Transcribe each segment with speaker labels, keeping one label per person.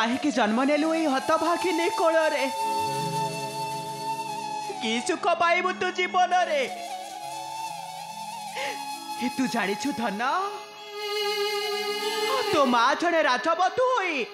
Speaker 1: कहीं जन्म नेलु ये हतभागिनी कोल रे कि सुख पाइबु तू जीवन रे तू जानिछु धन तो माँ जड़े राजबधू हुई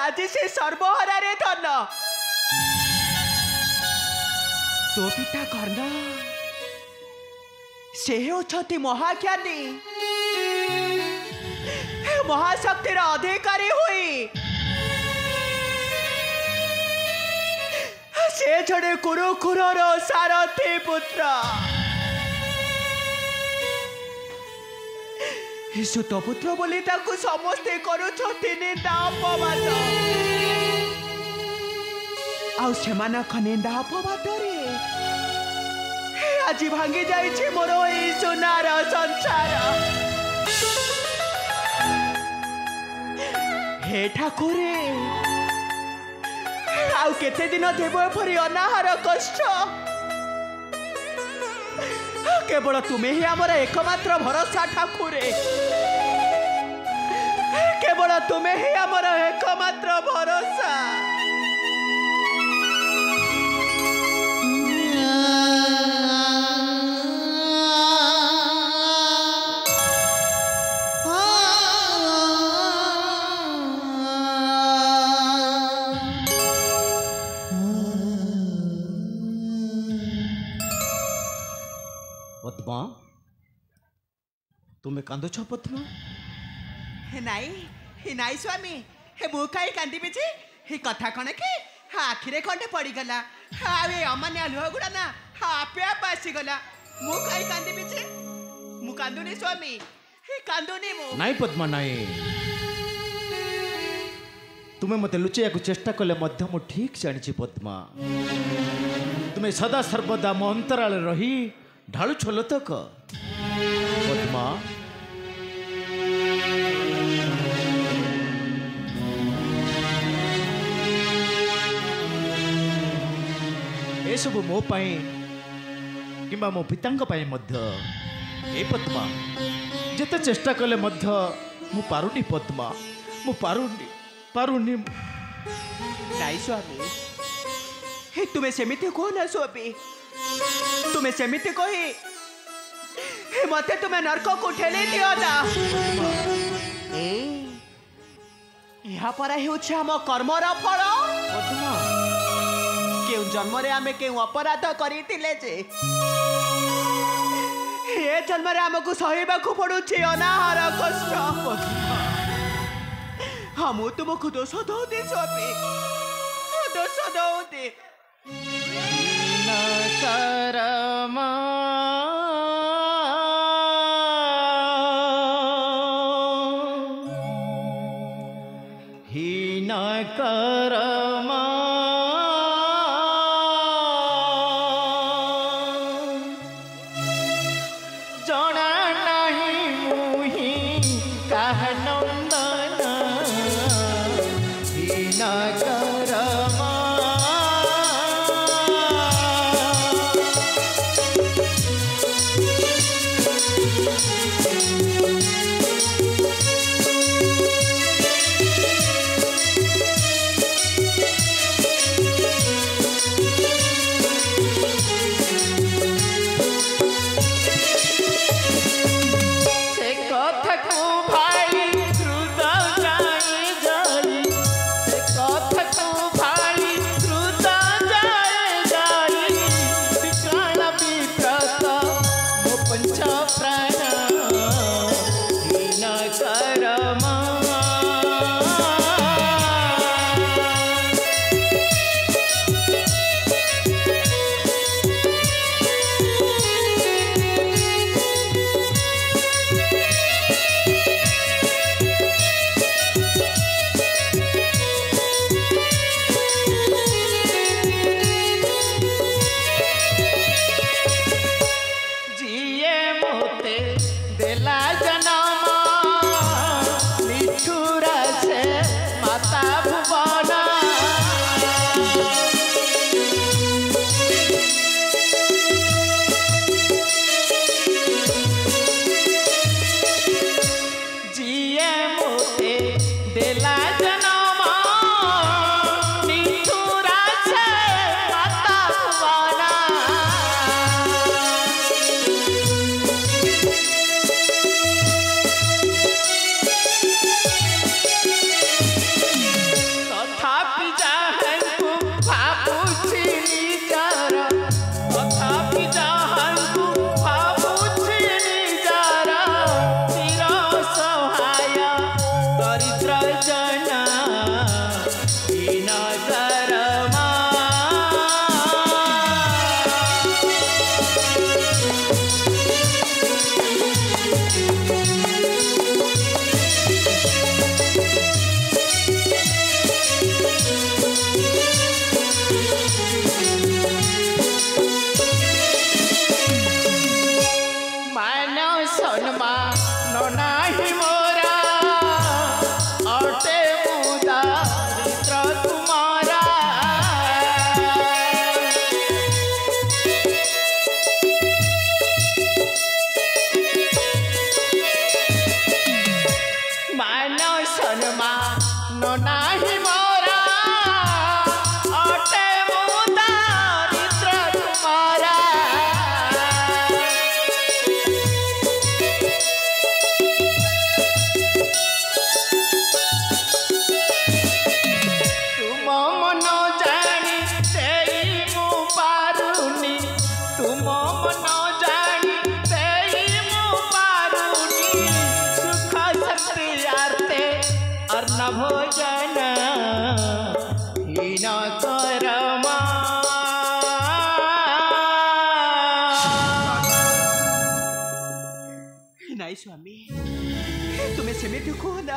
Speaker 1: आज से सर्वहारा रे धन तो पिता कर्ण से होती महाज्ञानी महाशक्तिर अधिकारी हुई से जड़े कुरुकुरर सारथी पुत्र सुत पुत्र बोली समस्ते करुछथि निंदा अपवाद आउ सेमानक निंदा अपवाद रे आज भांगी जाइछि मोर ए सुनार संसार हे ठाकुर आउ केते दिन देव एपरी अनाहार कष्ट केवल तुम्हें ही आमर एकमात्र भरोसा ठाकुर केवल तुम्हें ही आमर एकमात्र भरोसा
Speaker 2: पद्मा तुम्हें कांदुछ पद्मा
Speaker 1: नाई स्वामी हे मु कहीं कांदी जे हे कथा कण के आखिरे खंडे पड़गला आवे अमान्य लुह गुड़ा ना आपे आप आसीगला मु कहीं कांदी जे मु कांदुनी स्वामी हे कांदुनी मु
Speaker 2: नाई पद्मा नाई तुम्हें मते लुचैया को चेष्टा कले मध्य मु ठीक जानी पद्मा तुम्हें सदा सर्वदा मो अंतराल रही ढालु छोल तक पद्मा ए सब मो पाई किंबा मो पितांक पाई मध्य ए पद्मा जेते चेष्टा कले मध्य मु पारुनी पद्मा मु पारुनी
Speaker 1: नाई स्वामी हे तुम्हें सेमिति कहो ना स्वामी तुम्हें सेमिति कही मते तुम्हें नरक को ठेली दियो ना यहाँ पर आम कर्मर फल क्यों जन्म रे आमे क्यों अपराध करथिले जे ये जन्म रे हमको सहिबा को पड़ुछि अनाहार कष्ट हम तुमको दोष दौदी स्वामी दोष दौदी
Speaker 2: करमा हीन करमा जना नहीं मुही कह नंदन हीन करमा
Speaker 3: जिए मोते
Speaker 1: नाई स्वामी तुम्हें सेमिति कह ना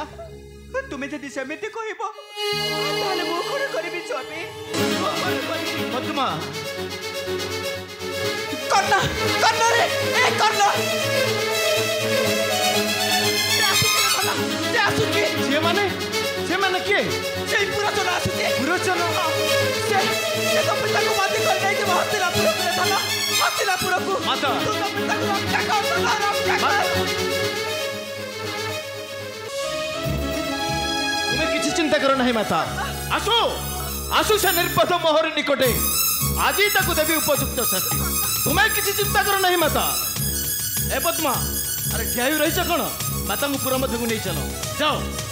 Speaker 1: तुम्हें जदि सेमिति कहब ताले मो कोन करबी स्वामी
Speaker 2: पद्मा
Speaker 1: कर्ण कर्ण रे ए कर्ण
Speaker 2: से माने किए
Speaker 1: से पुराचन आसुचे
Speaker 2: पुरोचन
Speaker 1: से तो पिता को माती कर नहीं कि हस्तिनापुर को धन हस्तिनापुर को
Speaker 2: माता
Speaker 1: तो पिता को रक्षा कर रक्षा कर
Speaker 2: तुम्हें किसी चिंता करो नहीं माता आसु आसु से निर्पथ मोहर निकटे आज ही ताकू देवी उपयुक्त शास्ति तुम्हें किसी चिंता करो नहीं माता ए पद्मा अरे ठिया रही कौन माता को पूरा मध्य को नहीं चलो जाओ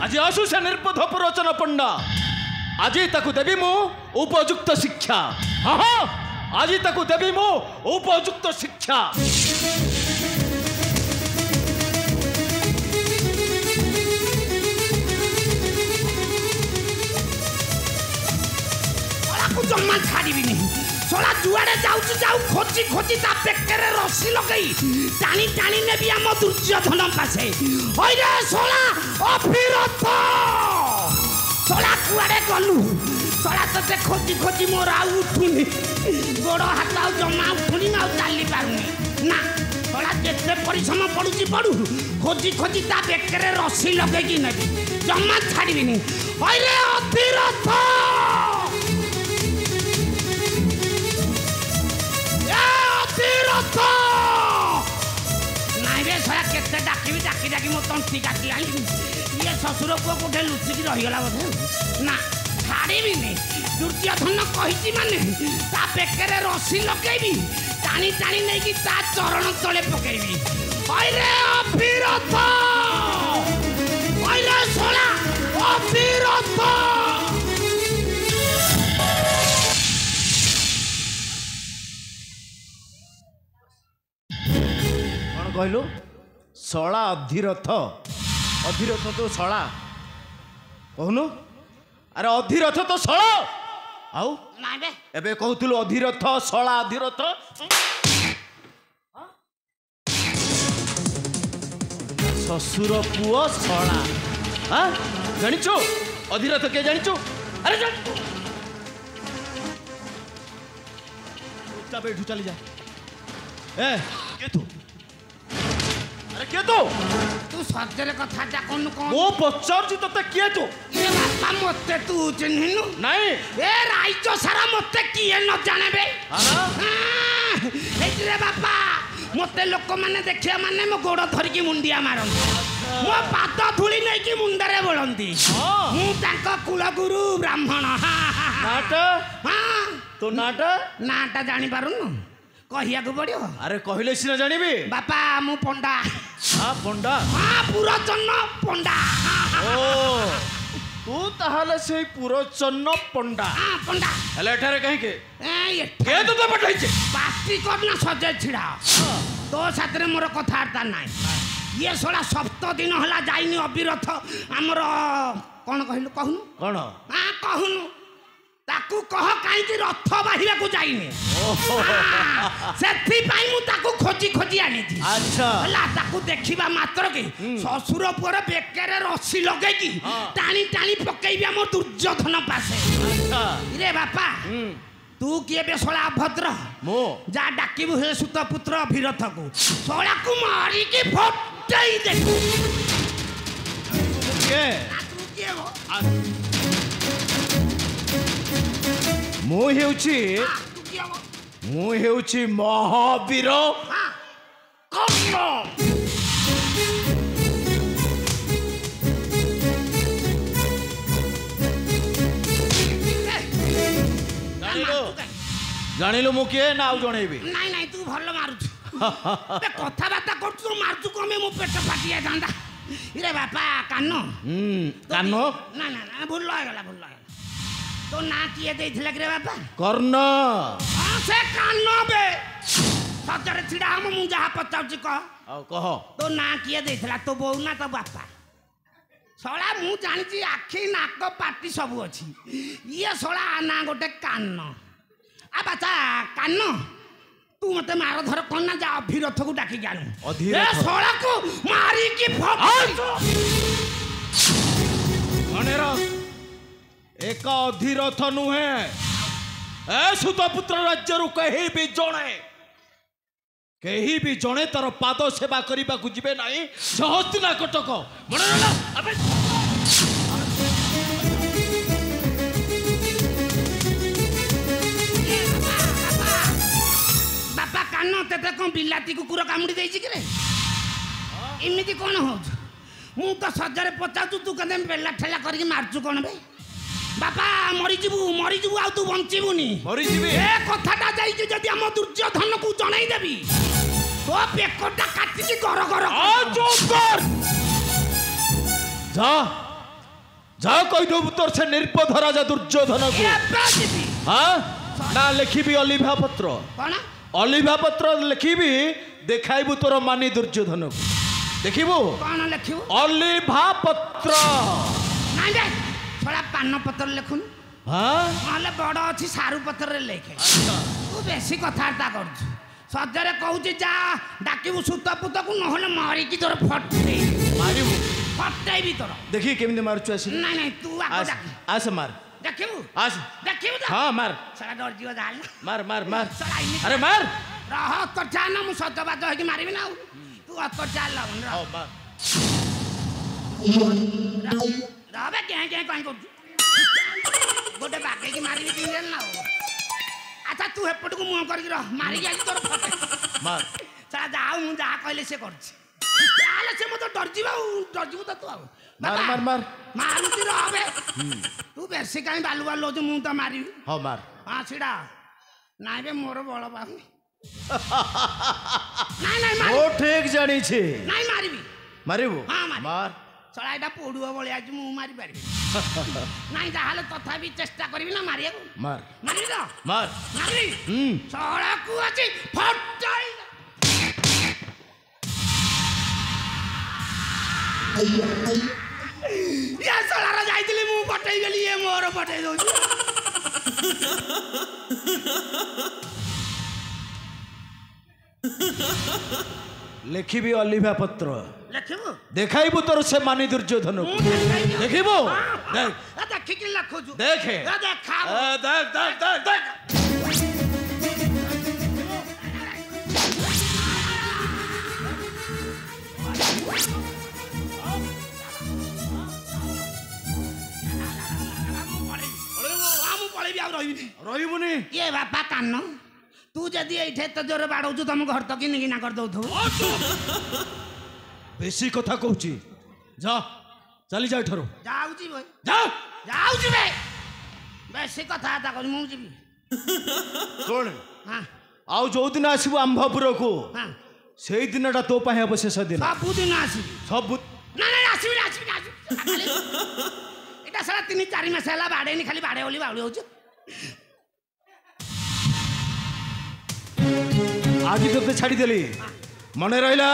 Speaker 2: आज आसु से निर्बोध पुरोचन पंडा आज ताकू देवी मु उपयुक्त शिक्षा हाँ हाँ आज ताकू देवी मु उपयुक्त शिक्षा
Speaker 3: जमा छाड़बी सोला जुआड़े जाऊ खोजी खोजी ता पेकरे रस्सी लगई टाणी टाणी नेबी आम दुर्योधन पासे ओइरे सोला अफिरथ सोला कुआड़े गलु सोला तते खोजी खोजी मोर आ उठुनी गोड़ हाथ आ जमा उठुनी आ चली पारुनी ना सोला जेते परिश्रम पड़ुची पड़ू खोजी खोजी ता पेकरे रस्सी लगई नेबी जमा छाड़बी ओइरे अफिरथ नाई रे सया केते डाकी डाकी डाकी मो तंती काटी आनी ये ससुर पुओ कोठे लुचिकी रहीगला बोधे ना छाड़बी दुर्योधन कही माने ता पेकरे रस्सी लगेबी टाणी टाणी नहीं कि ता चरण तले पकेबी ओइरे अफिरथ ओइरे सोला अफिरथ
Speaker 2: कहलु शला अधिरथ अधिरथ तो शला कहनु अरे अधिरथ तो शला आउ एबे कहतुलु अधिरथ शला अधिरथ ससुर पुओ शला हाँ जानिचु अधिरथ के जानिचु अरे जान बैठू चली जा ए के तू अरे किए
Speaker 3: तू सजरे कथा कौन कौन
Speaker 2: मो पचारछि तते किए तू
Speaker 3: ये बापा मते तू चिन्हिनु
Speaker 2: नहीं
Speaker 3: ए राइचो सारा मते किए न जानेबे
Speaker 2: हां
Speaker 3: रे बापा मते लोक माने देखिया माने मो गोड़ धरि की मुंडिया मारन मो पाद धुली नै की मुंडरे बोलंती मु तांका कुलगुरु ब्राह्मण
Speaker 2: नाटा
Speaker 3: हां
Speaker 2: तो नाटा
Speaker 3: नाटा जानि पारुनु कहिया को पड़ियो
Speaker 2: अरे कहले सिना जानिबी
Speaker 3: बापा मु पंडा
Speaker 2: हां पंडा
Speaker 3: हां पुरचन्न पंडा
Speaker 2: ओ तू ताहाले से पुरचन्न पंडा
Speaker 3: हां पंडा
Speaker 2: हले एठारे कहि के
Speaker 3: ए
Speaker 2: के तो पठाई छे
Speaker 3: पास्ती करना सजे छिड़ा तो साथरे मोर कथार्ता नाही ये सोला सप्त दिन हला जाइनी अविरथ हमर कोन कहिलु कहनु
Speaker 2: कोन
Speaker 3: हां कहनु ताकू कह काई कि रथ बाहिरा को जाइने सेथि पाई मु ताकू खोजी खोजी आनी थी
Speaker 2: अच्छा
Speaker 3: हला ताकू देखिबा मात्र के ससुर पुर बेकेरे रस्सी लगे की टाणी टाणी पकेबी हम दुर्योधन पासे
Speaker 2: अच्छा
Speaker 3: रे बापा तू किए बेसला भद्र
Speaker 2: मो
Speaker 3: जा डाकिबु हे सुत पुत्र अभिरथ को सोला को मारी के फटई दे
Speaker 2: के
Speaker 3: तू किए हो
Speaker 2: मु हेउची
Speaker 3: तू किए हो
Speaker 2: मु हेउची महावीर
Speaker 3: कर्ण
Speaker 2: जानिलो मु किए ना आउ जणेबी
Speaker 3: नहीं नहीं तू भल मारुछु बे कथा बाता करछु तो मारछु कमे मो पेट फाटिया जांदा इरे बापा कानो
Speaker 2: कानो
Speaker 3: ना ना ना भूल गला तो ना किए देथिला रे बापा
Speaker 2: कर्ण
Speaker 3: हां से कानो बे सजरे छिड़ा हम मु जहा पचाउची कह
Speaker 2: ଆଉ କହ
Speaker 3: तो ना किए देथिला तो बोउ ना तो बापा सळा मु जानिची आखी नाक पाटी सब अछि ये सळा ना गोटे कान आ बाचा कान तू मते मार धर कोन ना जा अभिरथ को डाकी जानु
Speaker 2: अधीरथ?
Speaker 3: ए सळा को मारी की
Speaker 2: मनेर एक अधीरथ नुहे ए सुतपुत्र राज्यरू कहीं भी जड़े तार पाद सेवा करने को जीवे ना सहस्तिना कटक मन
Speaker 3: बापा कान तेते कौन बिलाती कुकुर कामुड़ी देछि कि रे इमिति कौन हो मु तो सजरे पचाचु तू कदे बेला ठेला करके मारचु कौन बे बापा मरी जीवु आ तू बंचिबुनी
Speaker 2: मरी जीवे
Speaker 3: ए कथाटा जाई जदी हम दुर्योधन को जणाई देबी तो पेकोटा काटी की कर
Speaker 2: चुप कर जा जा कह दो तोर से निर्पध राजा दुर्योधन को हाँ ना लिखी अलिभा पत्र
Speaker 3: कौन
Speaker 2: अलिभा पत्र लिखी देखाइबु तोर मानी दुर्योधन को देखिबु
Speaker 3: कौन लिखिबु
Speaker 2: अलिभा पत्र
Speaker 3: नहीं दे थोड़ा पान पत्र लिखुन
Speaker 2: हाँ
Speaker 3: नहले बड़ अच्छी सारू पत्र लेखे तू बेसी कथबार्ता कर सजरे कहूँ जा डाकबू सुत पुत को नहले मारिकी तोर फटे
Speaker 2: मारिबु
Speaker 3: फटे भी तोर
Speaker 2: देखी केमिति मारछु आसी
Speaker 3: नहीं नहीं तू आको
Speaker 2: आस
Speaker 3: डाक
Speaker 2: आस मार
Speaker 3: देखिबू
Speaker 2: आस
Speaker 3: देखिबू तो
Speaker 2: हाँ मार
Speaker 3: सारा डर जीव जाल
Speaker 2: मार मार मार
Speaker 3: सारा इनी
Speaker 2: अरे मार
Speaker 3: रह तो चाल मु सजबाज होके मारिबी ना तू अत चाल लावन
Speaker 2: आओ मार
Speaker 3: रहबे के कहीं कर गोटे बागे की मारिबी तीन ना अच्छा तू हेपट को मुंह करके रह मारी गई तोर फटे
Speaker 2: मार
Speaker 3: सारा जाऊ मु जा कहले से करछि चाल से मत डर जीव तो तू
Speaker 2: मार मार मार
Speaker 3: मारुति रहबे तू बेसी काई बालू बालू जो मु तो मारिबी
Speaker 2: हाँ मार
Speaker 3: हां छिड़ा नाइ बे मोर बळ बाहु नहीं नहीं मार
Speaker 2: ओ ठीक जानी छी
Speaker 3: नहीं मारिबी
Speaker 2: मारिबु
Speaker 3: हाँ, मार।
Speaker 2: मार
Speaker 3: चला एटा पोडुआ बळे आज मु मारी पारिबी नहीं जाहले तथापि चेष्टा करबी ना मारिया
Speaker 2: मार
Speaker 3: मारिबी तो
Speaker 2: मार
Speaker 3: मारिबी चला को अछि फटाई या सलारा जाइतिले मु पटै गेली ए मोर पटै दउ
Speaker 2: लिखिबी अलिभा पत्र
Speaker 3: लेखिबो
Speaker 2: देखाइबु तोर से मानी दुर्योधन को देखिबो देख
Speaker 3: आ देखि कि लखोजु
Speaker 2: देखे
Speaker 3: आ देखा
Speaker 2: देख देख देख देख
Speaker 3: मु पळेबी आ रहिबी
Speaker 2: रहिबुनी
Speaker 3: ये बापा कान तू जदी एठे त जोर बाडौजु तुम घर तक निगिना कर दउथु
Speaker 2: बेसी कथा कहूची जा चली जा एठारो
Speaker 3: जाउची भाई
Speaker 2: जा
Speaker 3: जाउची बे बेसी कथा आता कर मु जीबी
Speaker 2: सुन
Speaker 3: हां
Speaker 2: आउ जो दिन आसीबु आंभापुर को
Speaker 3: हां
Speaker 2: सेई दिनटा तो पाहे अब शेष दिन
Speaker 3: सब दिन आसीबी
Speaker 2: सब
Speaker 3: ना ना आसीबी एटा सारा 3-4 मास हला बाडे नि खाली बाडे ओली बाउली होछ
Speaker 2: आज तो छाड़ी देली मने रहिला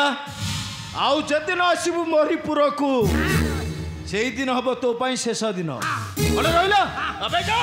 Speaker 2: आउ जदिन आसीबु मोरीपुर को सेई दिन हबो तो पाई शेष दिन मने रहिला अबे जा